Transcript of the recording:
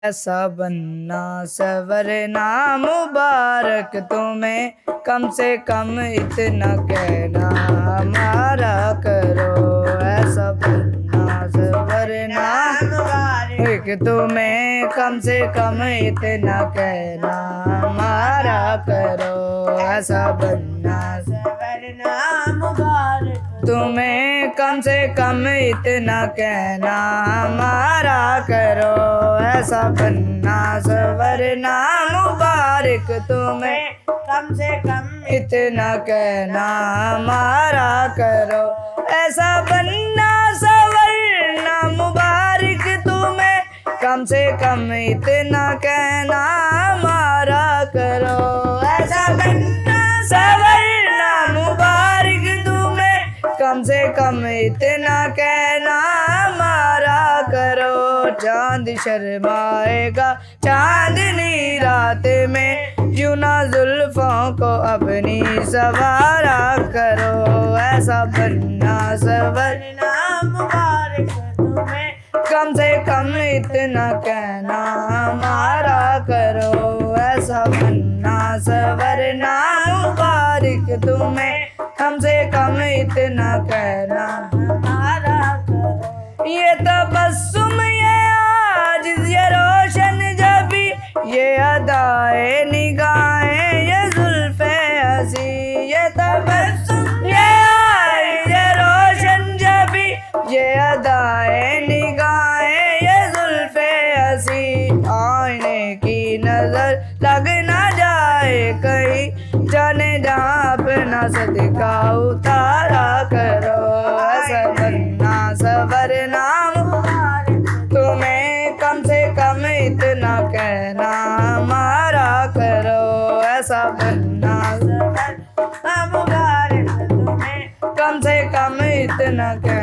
ऐसा बनना सवरना मुबारक तुम्हें, कम से कम इतना कहना हमारा करो। ऐसा बनना सवरना मुबारक तुम्हें, कम से कम इतना कहना हमारा करो। ऐसा बनना सवरना मुबारक तुम्हें, कम से कम इतना कहना हमारा करो। ऐसा बनना सवरना मुबारक तुम्हें, कम से कम इतना कहना हमारा करो। ऐसा बनना सवरना मुबारक तुम्हें, कम से कम इतना कहना हमारा करो। ऐसा बनना सवरना मुबारक तुम्हें, कम से कम इतना कहना हमारा करो। चांद शर्माएगा चांदनी रात में, यूं ना जुल्फों को अपनी सवारा करो। ऐसा बनना सवरना मुबारक तुम्हें, कम से कम इतना कहना हमारा करो। ऐसा बनना सवरना मुबारक तुम्हें, कम से कम इतना कहना हमारा करो। ये तबस्सुम ये आज ये रोशन जबी, ये अदाए निगाहें ये जुल्फे हंसी। ये तबस्सुम ये आज ये रोशन जबी, ये अदाए निगाहें ये जुल्फे हंसी। आईने की नजर लग ना जाए कहीं, जाने जहाँ अपना सदका उतारा करो। ऐसा बनना सवरना मुबारक तुम्हें, कम से कम इतना कहना हमारा करो। ऐसा बनना सवरना मुबारक तुम्हें, कम से कम इतना कहना